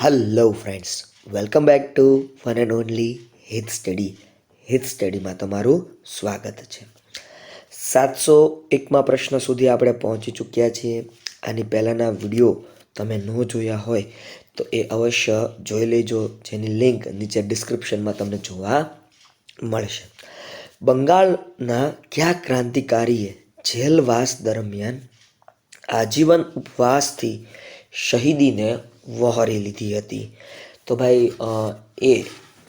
Hello friends, welcome back to one and only હિત study. હિત સ્ટડીમાં તમારું સ્વાગત છે. 701માં પ્રશ્ન સુધી આપણે પહોંચી ચૂક્યા છીએ. આની પહેલાંના વિડીયો તમે ન જોયા હોય તો એ અવશ્ય જોઈ લેજો, જેની લિંક નીચે ડિસ્ક્રિપ્શનમાં તમને જોવા મળશે. બંગાળના કયા ક્રાંતિકારીએ જેલવાસ દરમિયાન આજીવન ઉપવાસથી શહીદીને વહોરી લીધી હતી? તો ભાઈ એ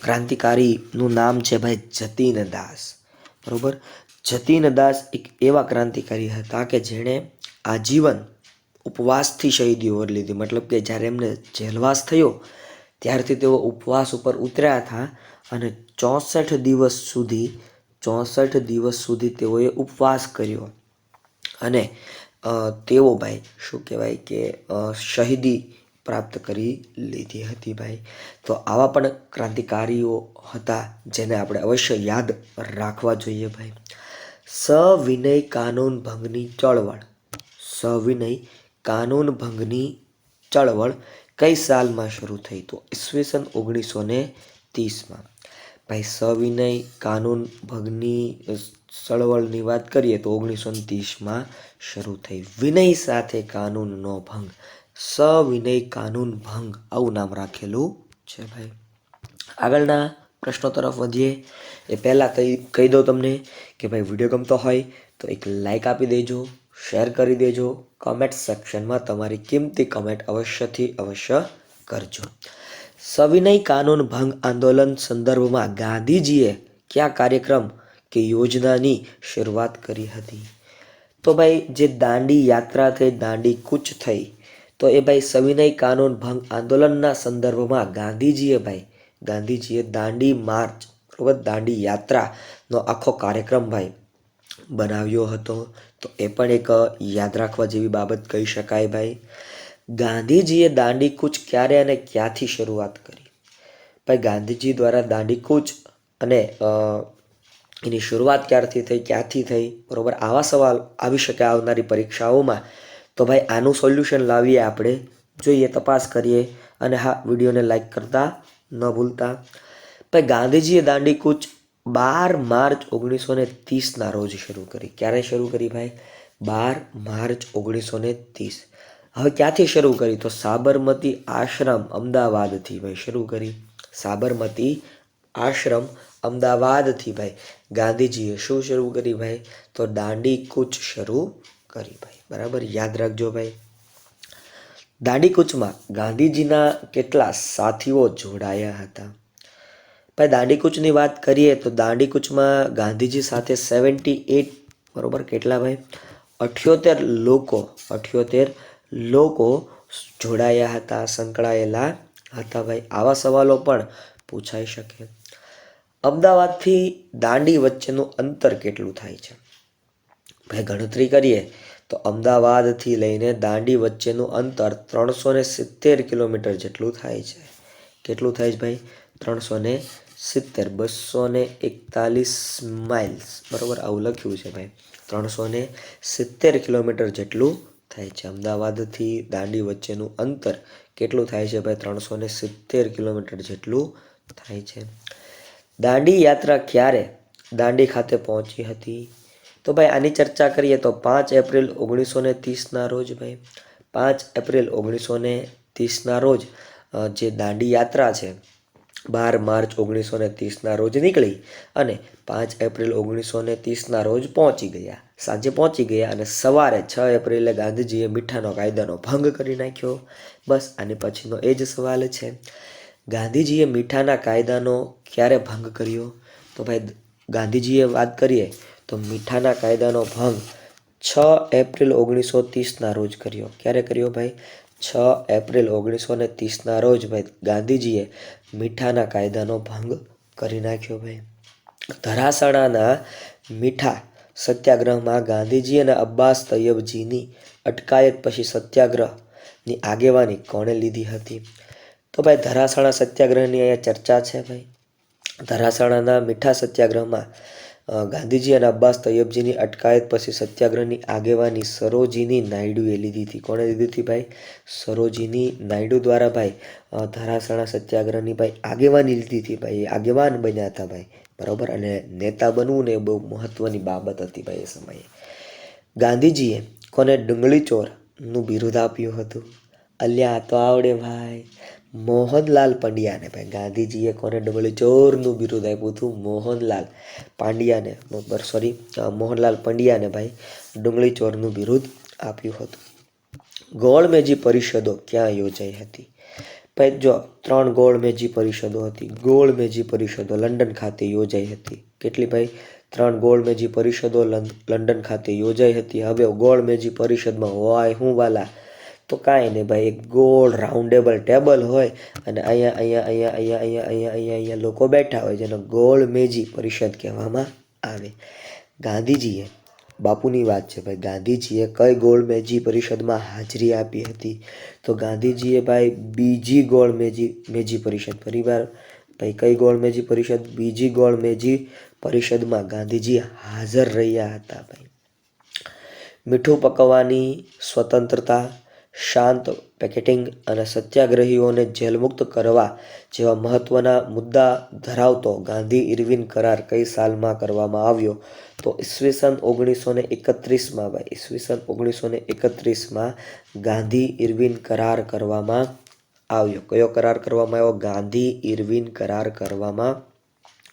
ક્રાંતિકારીનું નામ છે ભાઈ જતીન દાસ. બરાબર, જતીન દાસ એક એવા ક્રાંતિકારી હતા કે જેણે આજીવન ઉપવાસથી શહીદી વહોરી લીધી. મતલબ કે જ્યારે એમને જેલવાસ થયો ત્યારથી તેઓ ઉપવાસ ઉપર ઉતર્યા હતા અને 64 દિવસ સુધી તેઓએ ઉપવાસ કર્યો અને તેઓ ભાઈ શું કહેવાય કે શહીદી પ્રાપ્ત કરી લીધી હતી ભાઈ. તો આવા પણ ક્રાંતિકારીઓ હતા જેને આપણે અવશ્ય યાદ રાખવા જોઈએ ભાઈ. સવિનય કાનૂન ભંગની ચળવળ, સવિનય કાનૂન ભંગની ચળવળ કઈ સાલમાં શરૂ થઈ? તો ઈસવીસન 1930માં. ભાઈ સવિનય કાનૂન ભંગની ચળવળની વાત કરીએ તો 1930માં શરૂ થઈ. વિનય સાથે કાનૂનનો ભંગ, સવિનય કાનૂન ભંગ, આવું નામ રાખેલું છે ભાઈ. આગળના પ્રશ્નો તરફ વધીએ એ પહેલાં કહી દઉં તમને કે ભાઈ વિડીયો ગમતો હોય તો એક લાઈક આપી દેજો, શેર કરી દેજો, કમેન્ટ સેક્શનમાં તમારી કિંમતી કમેન્ટ અવશ્ય કરજો. સવિનય કાનૂન ભંગ આંદોલન સંદર્ભમાં ગાંધીજીએ કયા કાર્યક્રમ કે યોજનાની શરૂઆત કરી હતી? તો ભાઈ જે દાંડી યાત્રા થઈ, દાંડી કૂચ થઈ, તો એ ભાઈ સવિનય કાનૂન ભંગ આંદોલનના સંદર્ભમાં ગાંધીજીએ દાંડી માર્ચ, બરાબર, દાંડી યાત્રાનો આખો કાર્યક્રમ ભાઈ બનાવ્યો હતો. તો એ પણ એક યાદ રાખવા જેવી બાબત કહી શકાય ભાઈ. ગાંધીજીએ દાંડી કૂચ ક્યારે અને ક્યાંથી શરૂઆત કરી? ભાઈ ગાંધીજી દ્વારા દાંડી કૂચ અને એની શરૂઆત ક્યારથી થઈ, ક્યાંથી થઈ? બરાબર, આવા સવાલ આવી શકે આવનારી પરીક્ષાઓમાં. તો ભાઈ આનું સોલ્યુશન લાવીએ, આપણે જોઈએ, તપાસ કરીએ. અને હા, વિડીયોને લાઈક કરતા ન ભૂલતા. ભાઈ ગાંધીજીએ દાંડી કૂચ 12 માર્ચ 1930ના રોજ શરૂ કરી. ક્યારે શરૂ કરી ભાઈ? 12 માર્ચ 1930. હવે ક્યાંથી શરૂ કરી? તો સાબરમતી આશ્રમ અમદાવાદથી ભાઈ શરૂ કરી. સાબરમતી આશ્રમ અમદાવાદથી ભાઈ ગાંધીજીએ શું શરૂ કરી ભાઈ? તો દાંડી કૂચ શરૂ કરી ભાઈ. બરાબર, યાદ રાખજો ભાઈ. દાંડી કૂચમાં ગાંધીજીના કેટલા સાથીઓ જોડાયા હતા? ભાઈ દાંડી કૂચની વાત કરીએ તો દાંડી કૂચમાં ગાંધીજી સાથે 78, બરાબર, કેટલા ભાઈ? 78 લોકો જોડાયા હતા, સંકળાયેલા હતા ભાઈ. આવા સવાલો પણ પૂછાઈ શકે. અમદાવાદથી દાંડી વચ્ચેનું અંતર કેટલું થાય છે? ભાઈ ગણતરી કરીએ તો અમદાવાદથી લઈને દાંડી વચ્ચેનું અંતર 370 કિલોમીટર જેટલું થાય છે. કેટલું થાય છે ભાઈ? 370, 241 માઇલ્સ, બરાબર, આવું લખ્યું છે ભાઈ. 370 કિલોમીટર જેટલું થાય છે. અમદાવાદથી દાંડી વચ્ચેનું અંતર કેટલું થાય છે ભાઈ? 370 કિલોમીટર જેટલું થાય છે. દાંડી યાત્રા ક્યારે દાંડી ખાતે પહોંચી હતી? તો ભાઈ આની ચર્ચા કરીએ તો 5 એપ્રિલ 1930ના રોજ ભાઈ. 5 એપ્રિલ 1930ના રોજ જે દાંડી યાત્રા છે 12 માર્ચ 1930ના રોજ નીકળી અને 5 એપ્રિલ 1930ના રોજ પહોંચી ગયા, સાંજે પહોંચી ગયા અને સવારે 6 એપ્રિલે ગાંધીજીએ મીઠાનો કાયદાનો ભંગ કરી નાખ્યો. બસ આની પછીનો એ જ સવાલ છે. ગાંધીજીએ મીઠાના કાયદાનો ક્યારે ભંગ કર્યો? તો ભાઈ ગાંધીજીએ વાત કરીએ તો મીઠાના કાયદાનો ભંગ 6 એપ્રિલ 1930ના રોજ કર્યો. ક્યારે કર્યો ભાઈ? 6 એપ્રિલ 1930ના રોજ ભાઈ ગાંધીજીએ મીઠાના કાયદાનો ભંગ કરી નાખ્યો ભાઈ. ધરાસણાના મીઠા સત્યાગ્રહમાં ગાંધીજી અને અબ્બાસ તૈયબજીની અટકાયત પછી સત્યાગ્રહની આગેવાની કોણે લીધી હતી? તો ભાઈ ધરાસણા સત્યાગ્રહની અહીંયા ચર્ચા છે ભાઈ. ધરાસણાના મીઠા સત્યાગ્રહમાં ગાંધીજી અને અબ્બાસ તૈયબજીની અટકાયત પછી સત્યાગ્રહની આગેવાની સરોજીની નાયડુએ લીધી હતી. કોણે લીધી હતી ભાઈ? સરોજીની નાયડુ દ્વારા ભાઈ ધરાસણા સત્યાગ્રહની ભાઈ આગેવાની લીધી હતી ભાઈ. એ આગેવાન બન્યા હતા ભાઈ, બરાબર. અને નેતા બનવું ને એ બહુ મહત્વની બાબત હતી ભાઈ એ સમયે. ગાંધીજીએ કોને ડુંગળી ચોરનું બિરુદ આપ્યું હતું? અલ્યા આ તો આવડે ભાઈ, મોહનલાલ પંડ્યાને ભાઈ. ગાંધીજીએ કોને ડુંગળી ચોરનું બિરુદ આપ્યું હતું? મોહનલાલ પાંડ્યાને, મોહનલાલ પંડ્યાને ભાઈ ડુંગળી ચોરનું બિરુદ આપ્યું હતું. ગોળમેજી પરિષદો ક્યાં યોજાઈ હતી? ભાઈ જો 3 ગોળમેજી પરિષદો હતી. ગોળમેજી પરિષદો લંડન ખાતે યોજાઈ હતી. કેટલી ભાઈ? 3 ગોળમેજી પરિષદો લંડન ખાતે યોજાઈ હતી. હવે ગોળમેજી પરિષદમાં હોય શું વાલા? તો કાંઈ નહીં ભાઈ, એક ગોળ રાઉન્ડેબલ ટેબલ હોય અને અહીંયા લોકો બેઠા હોય, જેને ગોળમેજી પરિષદ કહેવામાં આવે. ગાંધીજીએ, બાપુની વાત છે ભાઈ, ગાંધીજીએ કઈ ગોળમેજી પરિષદમાં હાજરી આપી હતી? તો ગાંધીજીએ ભાઈ બીજી ગોળમેજી પરિષદ, ફરીવાર ભાઈ કઈ ગોળમેજી પરિષદ? બીજી ગોળમેજી પરિષદમાં ગાંધીજી હાજર રહ્યા હતા ભાઈ. મીઠું પકવવાની સ્વતંત્રતા, શાંત પેકેટિંગ અને સત્યાગ્રહીઓને જેલમુક્ત કરવા જેવા મહત્વના મુદ્દા ધરાવતો ગાંધી ઇરવિન કરાર કઈ સાલમાં કરવામાં આવ્યો? તો ઈસવીસન 1931માં ભાઈ, ઈસવીસન 1931માં ગાંધી ઇરવિન કરાર કરવામાં આવ્યો. કયો કરાર કરવામાં આવ્યો? ગાંધી ઇરવિન કરાર કરવામાં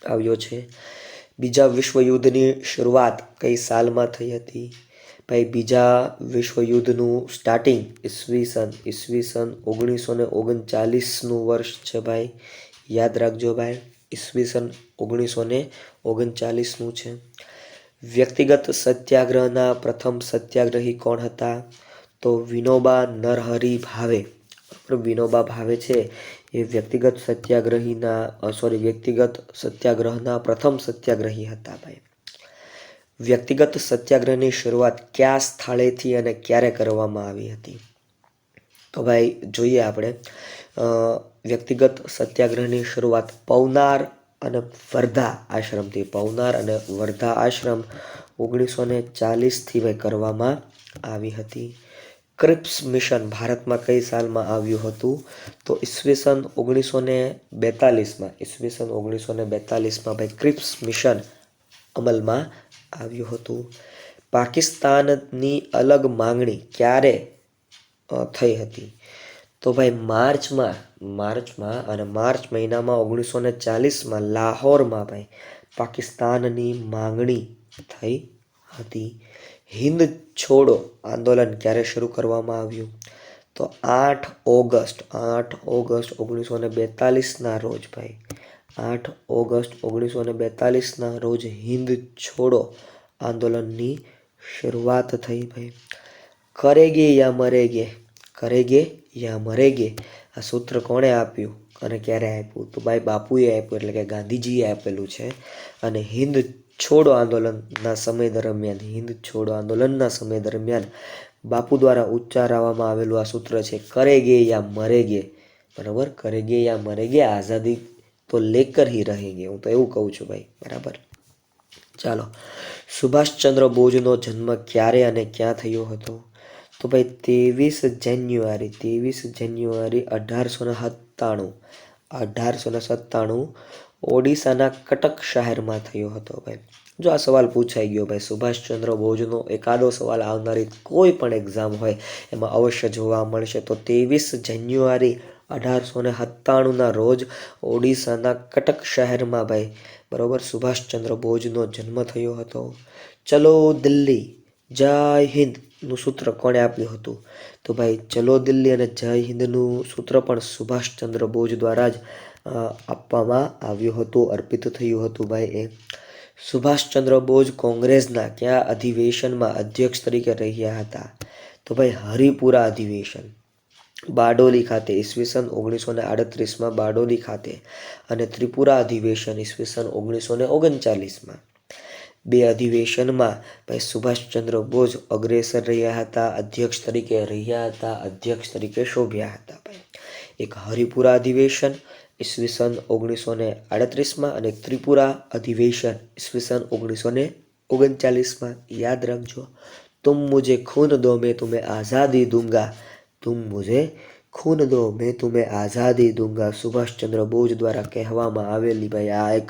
આવ્યો છે. બીજા વિશ્વયુદ્ધની શરૂઆત કઈ સાલમાં થઈ હતી? ભાઈ બીજા વિશ્વયુદ્ધનું સ્ટાર્ટિંગ ઈસવીસન 1939નું વર્ષ છે ભાઈ, યાદ રાખજો ભાઈ. ઈસવીસન 1939નું છે. વ્યક્તિગત સત્યાગ્રહના પ્રથમ સત્યાગ્રહી કોણ હતા? તો વિનોબા નરહરી ભાવે. વિનોબા ભાવે છે એ વ્યક્તિગત સત્યાગ્રહના પ્રથમ સત્યાગ્રહી હતા ભાઈ. વ્યક્તિગત સત્યાગ્રહની શરૂઆત કયા સ્થળેથી અને ક્યારે કરવામાં આવી હતી? તો ભાઈ જોઈએ આપણે, વ્યક્તિગત સત્યાગ્રહની શરૂઆત પવનાર અને વર્ધા આશ્રમથી, પવનાર અને વર્ધા આશ્રમ 1940થી ભાઈ કરવામાં આવી હતી. ક્રિપ્સ મિશન ભારતમાં કઈ સાલમાં આવ્યું હતું? તો ઈસવીસન 1942માં, ઈસવીસન 1942માં ભાઈ ક્રિપ્સ મિશન અમલમાં આવ્યું હતું. પાકિસ્તાનની અલગ માંગણી ક્યારે થઈ હતી? તો ભાઈ માર્ચમાં અને માર્ચ મહિનામાં 1940માં લાહોરમાં ભાઈ પાકિસ્તાનની માંગણી થઈ હતી. હિન્દ છોડો આંદોલન ક્યારે શરૂ કરવામાં આવ્યું? તો 8 ઓગસ્ટ 1942ના રોજ ભાઈ, 8 ઓગસ્ટ 1942ના રોજ હિન્દ છોડો આંદોલનની શરૂઆત થઈ ભાઈ. કરેગે યા મરેગે, કરેગે યા મરેગે આ સૂત્ર કોણે આપ્યું અને ક્યારે આપ્યું? તો ભાઈ બાપુએ આપ્યું, એટલે કે ગાંધીજીએ આપેલું છે. અને હિન્દ છોડો આંદોલનના સમય દરમિયાન, હિન્દ છોડો આંદોલનના સમય દરમિયાન બાપુ દ્વારા ઉચ્ચારવામાં આવેલું આ સૂત્ર છે કરેગે યા મરેગે, બરાબર. કરેગે યા મરેગે, આઝાદી તો લેકર હી રહેંગે, હું તો એવું કહું છું ભાઈ, બરાબર. ચાલો, સુભાષચંદ્ર બોઝનો જન્મ ક્યારે અને ક્યાં થયો હતો? તો ભાઈ 23 જાન્યુઆરી 1897 ઓડિશાના કટક શહેરમાં થયો હતો ભાઈ. જો આ સવાલ પૂછાઈ ગયો ભાઈ, સુભાષચંદ્ર બોઝનો એકાદો સવાલ આવનારી કોઈ પણ એક્ઝામ હોય એમાં અવશ્ય જોવા મળશે. તો 23 જાન્યુઆરી 1897ના રોજ ઓડિશાના કટક શહેરમાં ભાઈ, બરાબર, સુભાષચંદ્ર બોઝનો જન્મ થયો હતો. ચલો દિલ્હી જય હિન્દનું સૂત્ર કોણે આપ્યું હતું? તો ભાઈ ચલો દિલ્હી અને જય હિન્દનું સૂત્ર પણ સુભાષચંદ્ર બોઝ દ્વારા જ આપવામાં આવ્યું હતું, અર્પિત થયું હતું ભાઈ એ. સુભાષચંદ્ર બોઝ કોંગ્રેસના કયા અધિવેશનમાં અધ્યક્ષ તરીકે રહ્યા હતા? તો ભાઈ હરિપુરા અધિવેશન, બારડોલી ખાતે ઈસવીસન 1938માં બારડોલી ખાતે, અને ત્રિપુરા અધિવેશન ઈસવીસન 1939માં. બે અધિવેશનમાં ભાઈ સુભાષચંદ્ર બોઝ અગ્રેસર રહ્યા હતા, અધ્યક્ષ તરીકે રહ્યા હતા, અધ્યક્ષ તરીકે શોભ્યા હતા ભાઈ. એક હરિપુરા અધિવેશન ઈસવીસન 1938માં અને ત્રિપુરા અધિવેશન ઈસવીસન 1939માં. યાદ રાખજો, તુમ મુझे खून दो मैं तुम्हें आज़ादी दूंगा, तुम मुझे ખૂન દો મેં તુમ્हें આઝાદી દૂંગા. સુભાષચંદ્ર બોઝ દ્વારા કહેવામાં આવેલી ભાઈ આ એક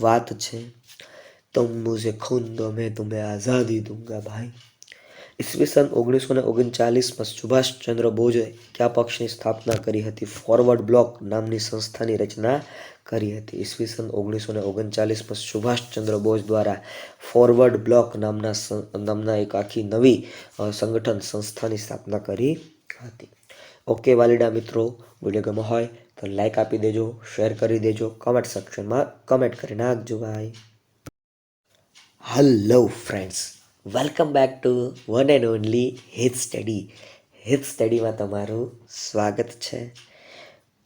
વાત છે. તુમ મુझे खून दो मैं तुम्हें आज़ादी दूंगा ભાઈ. ઈસવીસન 1939માં સુભાષચંદ્ર બોઝે કયા પક્ષની સ્થાપના કરી હતી? ફોરવર્ડ બ્લોક નામની સંસ્થાની રચના કરી હતી. ઈસવીસન 1939માં સુભાષચંદ્ર બોઝ દ્વારા ફોરવર્ડ બ્લોક નામના એક આખી નવી સંસ્થાની સ્થાપના કરી હતી. ઓકે વાલીડા મિત્રો, વિડીયો ગમ્યો હોય તો લાઈક આપી દેજો, શેર કરી દેજો, કમેન્ટ સેક્શનમાં કમેન્ટ કરી નાખજો ભાઈ. Hello friends, welcome back to one and only હિત સ્ટડી. હિત સ્ટડીમાં તમારું સ્વાગત છે.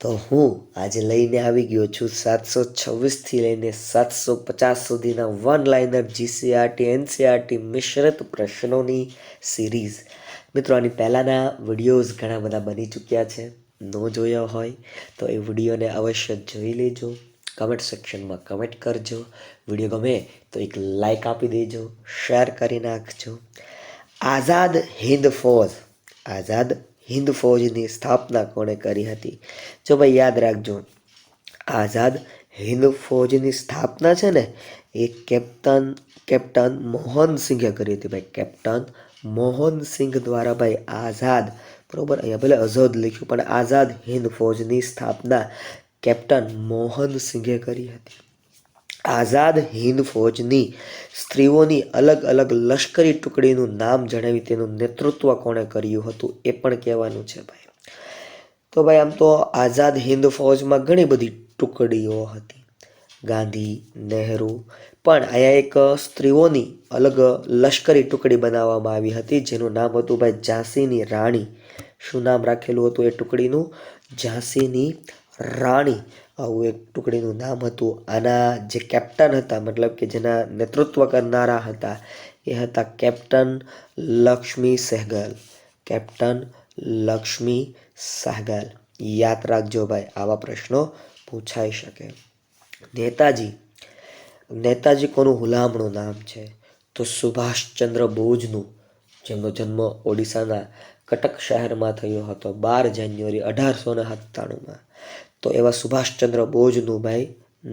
તો હું આજે લઈને આવી ગયો છું 726થી લઈને 750 સુધીના વન લાઇનર જીસીઆરટી એનસીઆરટી મિશ્રિત પ્રશ્નોની સિરીઝ. મિત્રો, આની પહેલાંના વિડીયોઝ ઘણા બધા બની ચૂક્યા છે. ન જોયા હોય તો એ વિડીયોને અવશ્ય જોઈ લેજો. કમેન્ટ સેક્શનમાં કમેન્ટ કરજો. વિડીયો ગમે તો એક લાઈક આપી દેજો, શેર કરી નાખજો. આઝાદ હિન્દ ફૌજની સ્થાપના કોણે કરી હતી? જો ભાઈ યાદ રાખજો, આઝાદ હિન્દ ફૌજની સ્થાપના છે ને એ કેપ્ટન મોહનસિંઘે કરી હતી ભાઈ. કેપ્ટન મોહનસિંઘ દ્વારા ભાઈ આઝાદ, બરોબર, અહીંયા ભલે આઝાદ લખ્યું પણ આઝાદ હિન્દ ફૌજની સ્થાપના કેપ્ટન મોહનસિંઘે કરી હતી. આઝાદ હિન્દ ફૌજની સ્ત્રીઓની અલગ અલગ લશ્કરી ટુકડીનું નામ જણાવી તેનું નેતૃત્વ કોણે કર્યું હતું એ પણ કહેવાનું છે ભાઈ. તો ભાઈ આમ તો આઝાદ હિન્દ ફૌજમાં ઘણી બધી ટુકડીઓ હતી, ગાંધી, નહેરુ, પણ અહીંયા એક સ્ત્રીઓની અલગ લશ્કરી ટુકડી બનાવવામાં આવી હતી જેનું નામ હતું ભાઈ ઝાંસીની રાણી. શું નામ રાખેલું હતું એ ટુકડીનું? ઝાંસીની રાણી. આવું એક ટુકડીનું નામ હતું. આના જે કેપ્ટન હતા, મતલબ કે જેના નેતૃત્વ કરનારા હતા, એ હતા કેપ્ટન લક્ષ્મી સહેગલ. કેપ્ટન લક્ષ્મી સહેગલ. યાદ રાખજો ભાઈ, આવા પ્રશ્નો પૂછાઈ શકે. નેતાજી કોનું હુલામણું નામ છે? તો સુભાષચંદ્ર બોઝનું, જેમનો જન્મ ઓડિશાના કટક શહેરમાં થયો હતો 12 જાન્યુઆરી 1897માં. તો એવા સુભાષચંદ્ર બોઝનું ભાઈ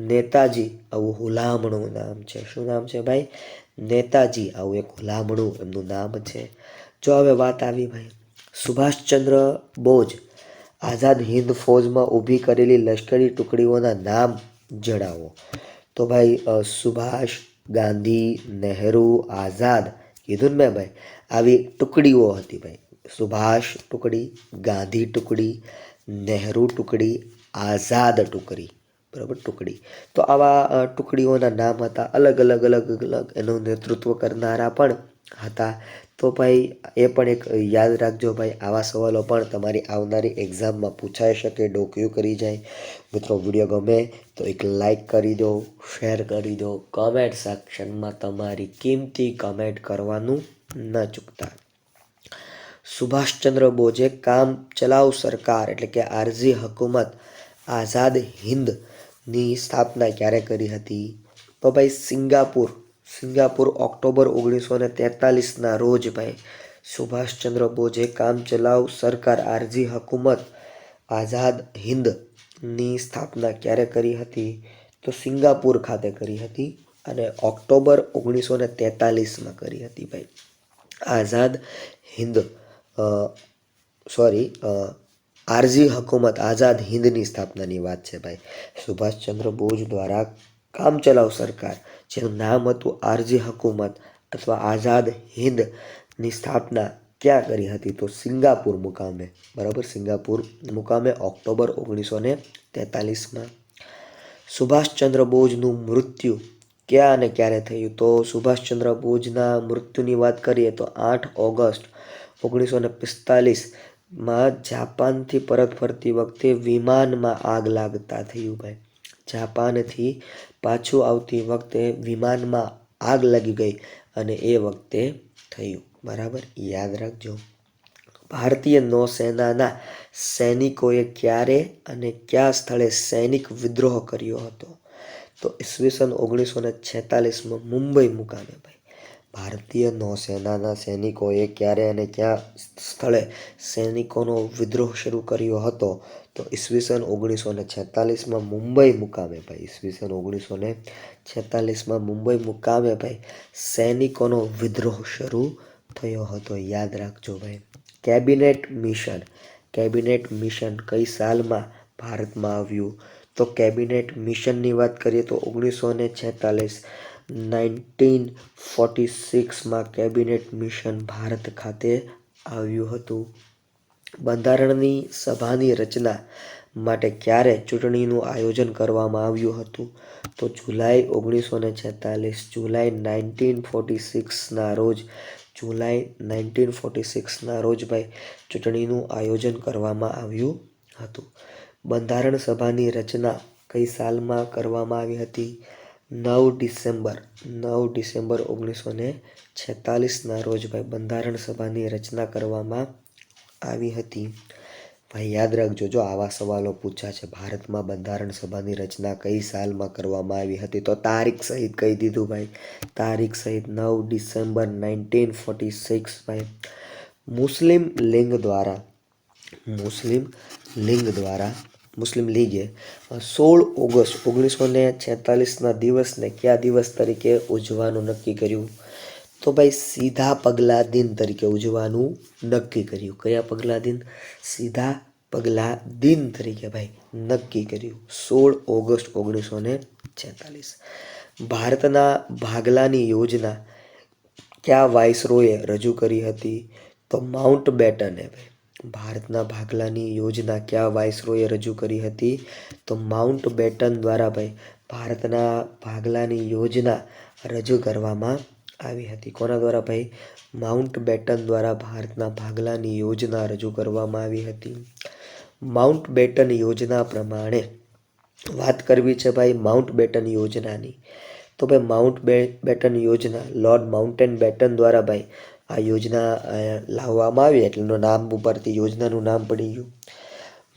નેતાજી આવું હુલામણું નામ છે. શું નામ છે ભાઈ? નેતાજી. આવું એક હુલામણું એમનું નામ છે. જો હવે વાત આવી ભાઈ સુભાષચંદ્ર બોઝ આઝાદ હિન્દ ફૌજમાં ઊભી કરેલી લશ્કરી ટુકડીઓના નામ જણાવો. તો ભાઈ સુભાષ, ગાંધી, નહેરુ, આઝાદ કીધું ને મેં ભાઈ, આવી ટુકડીઓ હતી ભાઈ. સુભાષ ટુકડી, ગાંધી ટુકડી, નહેરુ ટુકડી, આઝાદ ટુકડી, બરાબર, ટુકડી. તો આવા ટુકડીઓના નામ હતા. અલગ અલગ એનું નેતૃત્વ કરનારા પણ હતા. તો ભાઈ એ પણ એક યાદ રાખજો ભાઈ. આવા સવાલો પણ તમારી આવનારી એક્ઝામમાં પૂછાઈ શકે, ડોક્યુ કરી જાય. મિત્રો, વિડીયો ગમે તો એક લાઈક કરી દો, શેર કરી દો, કમેન્ટ સેક્શનમાં તમારી કિંમતી કમેન્ટ કરવાનું ન ચૂકતા. સુભાષચંદ્ર બોઝે કામ ચલાઉ સરકાર એટલે કે આરઝી હુકુમત આઝાદ હિન્દની સ્થાપના ક્યારે કરી હતી? તો ભાઈ સિંગાપુર ઓક્ટોબર 1943ના રોજ ભાઈ સુભાષચંદ્ર બોઝે કામ ચલાઉ સરકાર આરઝી હુકુમત આઝાદ હિન્દની સ્થાપના ક્યારે કરી હતી? તો સિંગાપુર ખાતે કરી હતી અને ઓક્ટોબર 1943માં કરી હતી ભાઈ. આઝાદ હિન્દ આરઝી હુકુમત આઝાદ હિન્દની સ્થાપનાની વાત છે ભાઈ. સુભાષચંદ્ર બોઝ દ્વારા કામ ચલાઉ સરકાર, જેનું નામ હતું આરઝી હુકુમત અથવા આઝાદ હિન્દની સ્થાપના ક્યાં કરી હતી? તો સિંગાપુર મુકામે, બરાબર, સિંગાપુર મુકામે ઓક્ટોબર 1943માં. સુભાષચંદ્ર બોઝનું મૃત્યુ ક્યાં અને ક્યારે થયું? તો સુભાષચંદ્ર બોઝના મૃત્યુની વાત કરીએ તો 8 ઓગસ્ટ 1945માં જાપાનથી પરત ફરતી વખતે વિમાનમાં આગ લાગતા થયું ભાઈ. જાપાનથી પાછું આવતી વખતે વિમાનમાં આગ લાગી ગઈ અને એ વખતે થયું, બરાબર, યાદ રાખજો. ભારતીય નૌસેનાના સૈનિકોએ ક્યારે અને કયા સ્થળે સૈનિક વિદ્રોહ કર્યો હતો? તો ઈસવીસન 1946માં મુંબઈ મુકામે ભાઈ ભારતીય નૌસેનાના સૈનિકોએ ક્યારે અને કયા સ્થળે સૈનિકોનો વિદ્રોહ શરૂ કર્યો હતો? તો ઈસવીસન 1946માં મુંબઈ મુકામે ભાઈ ઈસવીસન 1946માં મુંબઈ મુકામે ભાઈ સૈનિકોનો વિદ્રોહ શરૂ થયો હતો. યાદ રાખજો ભાઈ. કેબિનેટ મિશન કઈ સાલમાં ભારતમાં આવ્યું? તો કેબિનેટ મિશનની વાત કરીએ તો 1946માં કેબિનેટ મિશન ભારત ખાતે આવ્યું હતું. બંધારણની સભાની રચના માટે ક્યારે ચૂંટણીનું આયોજન કરવામાં આવ્યું હતું? તો જુલાઈ 1946ના રોજ ભાઈ ચૂંટણીનું આયોજન કરવામાં આવ્યું હતું. બંધારણ સભાની રચના કઈ સાલમાં કરવામાં આવી હતી? 9 ડિસેમ્બર 1946ના રોજ ભાઈ બંધારણ સભાની રચના કરવામાં આવી હતી. ભાઈ યાદ રાખજો, જો આવા સવાલો પૂછ્યા છે, ભારતમાં બંધારણ સભાની રચના કઈ સાલમાં કરવામાં આવી હતી? તો તારીખ સહિત કહી દીધું ભાઈ, તારીખ સહિત 9 ડિસેમ્બર 1946 ભાઈ. મુસ્લિમ લીગે 16 ઓગસ્ટ 1946ના દિવસને કયા દિવસ તરીકે ઉજવવાનું નક્કી કર્યું? તો ભાઈ સીધા પગલા દિન તરીકે ઉજવવાનું નક્કી કર્યું. કયા પગલા દિન? સીધા પગલા દિન તરીકે ભાઈ નક્કી કર્યું 16 ઓગસ્ટ 1946. ભારતના ભાગલાની યોજના કયા વાઇસરોયે રજૂ કરી હતી? તો માઉન્ટ બેટને ભાઈ ભારતના ભાગલાની યોજના કયા વાઇસરોયે રજૂ કરી હતી? તો માઉન્ટ બેટન દ્વારા ભાઈ ભારતના ભાગલાની યોજના રજૂ કરવામાં આવી હતી. કોના દ્વારા ભાઈ? માઉન્ટ બેટન દ્વારા ભારતના ભાગલાની યોજના રજૂ કરવામાં આવી હતી. માઉન્ટ બેટન યોજના પ્રમાણે વાત કરવી છે ભાઈ માઉન્ટ બેટન યોજનાની. તો ભાઈ માઉન્ટ બેટન યોજના લોર્ડ માઉન્ટેન બેટન દ્વારા ભાઈ આ યોજના લાવવામાં આવી, એટલે એનું નામ ઉપરથી યોજનાનું નામ પડી ગયું.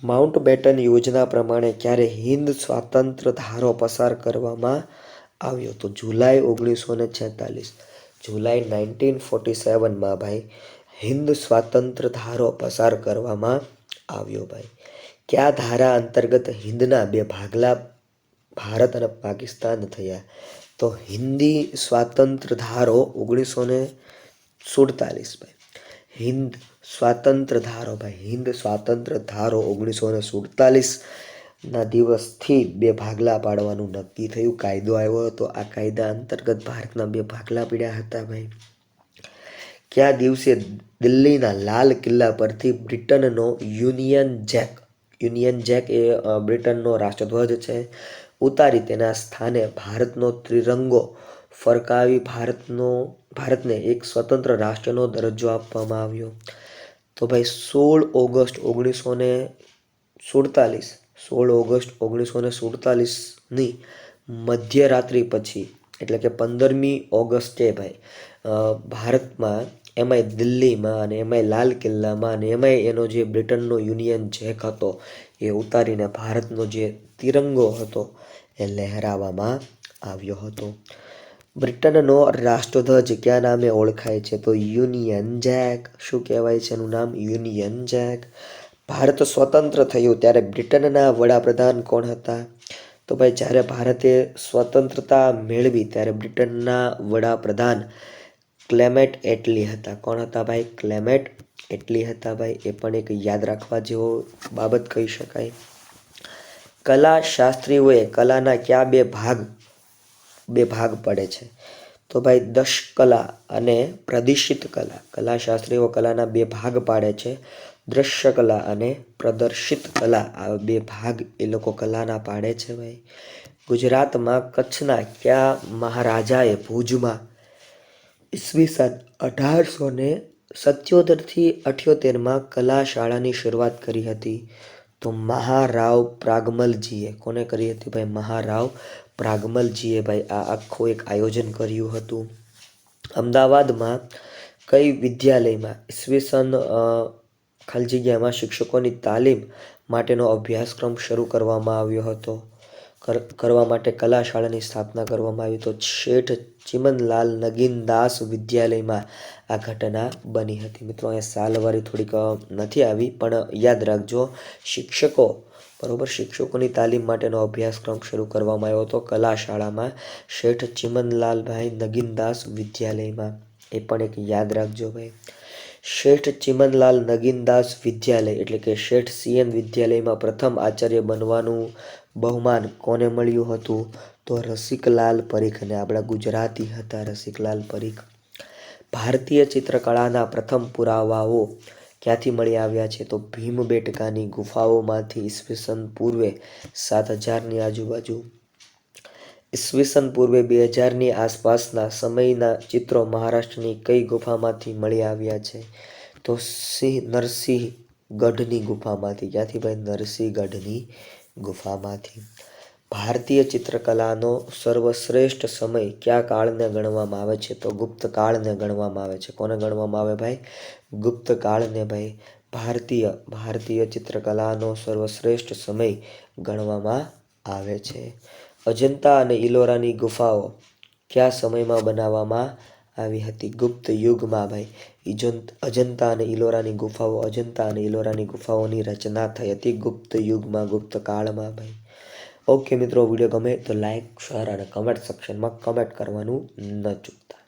માઉન્ટ બેટન યોજના પ્રમાણે ક્યારે હિન્દ સ્વાતંત્ર્ય ધારો પસાર કરવામાં આવ્યો? તો જુલાઈ 1947માં ભાઈ હિન્દ સ્વાતંત્ર્ય ધારો પસાર કરવામાં આવ્યો ભાઈ. કયા ધારા અંતર્ગત હિન્દના બે ભાગલા ભારત અને પાકિસ્તાન થયા? તો હિન્દી સ્વાતંત્ર્ય ધારો 1947 ભાઈ. હિન્દ સ્વાતંત્ર્ય ધારો 1947ના દિવસથી બે ભાગલા પાડવાનું નક્કી થયું. કાયદો આવ્યો હતો, આ કાયદા અંતર્ગત ભારતના બે ભાગલા પડ્યા હતા ભાઈ. કયા દિવસે દિલ્હીના લાલ કિલ્લા પરથી બ્રિટનનો યુનિયન જેક એ બ્રિટનનો રાષ્ટ્રધ્વજ છે, ઉતારી તેના સ્થાને ભારતનો ત્રિરંગો ફરકાવી ભારતને એક સ્વતંત્ર રાષ્ટ્રનો દરજ્જો આપવામાં આવ્યો? તો ભાઈ 16 ઓગસ્ટ 1947ની મધ્યરાત્રિ પછી, એટલે કે 15મી ઓગસ્ટે ભાઈ ભારતમાં એમાંય દિલ્હીમાં અને એમાંય લાલ કિલ્લામાં અને એમાંય એનો જે બ્રિટનનો યુનિયન જેક હતો એ ઉતારીને ભારતનો જે તિરંગો હતો એ લહેરાવવામાં આવ્યો હતો. બ્રિટનનો રાષ્ટ્રધ્વજ કયા નામે ઓળખાય છે? તો યુનિયન જેક. શું કહેવાય છે એનું નામ? Union Jack. ભારત સ્વતંત્ર થયું ત્યારે બ્રિટનના વડાપ્રધાન કોણ હતા? તો ભાઈ જ્યારે ભારતે સ્વતંત્રતા મેળવી ત્યારે બ્રિટનના વડાપ્રધાન ક્લેમેન્ટ એટલી હતા. કોણ હતા ભાઈ? ક્લેમેન્ટ એટલી હતા ભાઈ. એ પણ એક યાદ રાખવા જેવો બાબત કહી શકાય. કલા શાસ્ત્રીઓએ કલાના કયા બે ભાગ પડે છે? તો ભાઈ દશકલા અને પ્રદર્શિત કલા. કલા શાસ્ત્રીઓ કલાના બે ભાગ પાડે છે, દ્રશ્ય કલા અને પ્રદર્શિત કલા. આ બે ભાગ એ લોકો કલાના પાડે છે ભાઈ. ગુજરાતમાં કચ્છના કયા મહારાજાએ ભુજમાં ઈસવીસન 1877થી 78માં કલા શાળાની શરૂઆત કરી હતી? તો મહારાવ પ્રાગમલજીએ. કોને કરી હતી ભાઈ? મહારાવ પ્રાગમલજીએ ભાઈ આ આખું એક આયોજન કર્યું હતું. અમદાવાદમાં કઈ વિદ્યાલયમાં ઈસવીસન ખાલી જગ્યામાં શિક્ષકોની તાલીમ માટેનો અભ્યાસક્રમ શરૂ કરવામાં આવ્યો હતો. કરવા માટે કલા શાળાની સ્થાપના કરવામાં આવી. તો શેઠ ચિમનલાલ નગીનદાસ વિદ્યાલયમાં આ ઘટના બની હતી. મિત્રો અહીંયા સાલવારી થોડીક નથી આવી, પણ યાદ રાખજો, શિક્ષકો બરોબર, શિક્ષકોની તાલીમ માટેનો અભ્યાસક્રમ શરૂ કરવામાં આવ્યો હતો કલા શાળામાં, શેઠ ચિમનલાલભાઈ નગીનદાસ વિદ્યાલયમાં. એ પણ એક યાદ રાખજો ભાઈ. શેઠ ચિમનલાલ નગીનદાસ વિદ્યાલય એટલે કે શેઠ CN વિદ્યાલયમાં પ્રથમ આચાર્ય બનવાનું બહુમાન કોને મળ્યું હતું? તો રસિકલાલ પરીખને. આપણા ગુજરાતી હતા રસિકલાલ પરીખ. ભારતીય ચિત્રકળાના પ્રથમ પુરાવાઓ ક્યાંથી મળી આવ્યા છે? તો ભીમબેટકાની ગુફાઓમાંથી ઈસવીસન પૂર્વે 7000ની આજુબાજુ. ઈસવીસન પૂર્વે 2000ની આસપાસના સમયના ચિત્રો મહારાષ્ટ્રની કઈ ગુફામાંથી મળી આવ્યા છે? તો નરસિંહગઢની ગુફામાંથી. ક્યાંથી ભાઈ? નરસિંહગઢની ગુફામાંથી. ભારતીય ચિત્રકલાનો સર્વશ્રેષ્ઠ સમય કયા કાળને ગણવામાં આવે છે? તો ગુપ્ત કાળને ગણવામાં આવે છે. કોને ગણવામાં આવે ભાઈ? ગુપ્ત કાળને ભાઈ. ભારતીય ચિત્રકલાનો સર્વશ્રેષ્ઠ સમય ગણવામાં આવે છે. અજંતા અને ઇલોરાની ગુફાઓ કયા સમયમાં બનાવવામાં આવી હતી? ગુપ્ત યુગમાં ભાઈ. અજંતા અને ઇલોરાની ગુફાઓની રચના થઈ હતી ગુપ્ત યુગમાં, ગુપ્ત કાળમાં ભાઈ. ઓકે મિત્રો, વિડીયો ગમે તો લાઈક, શેર અને કમેન્ટ સેક્શનમાં કમેન્ટ કરવાનું ન ચૂકતા.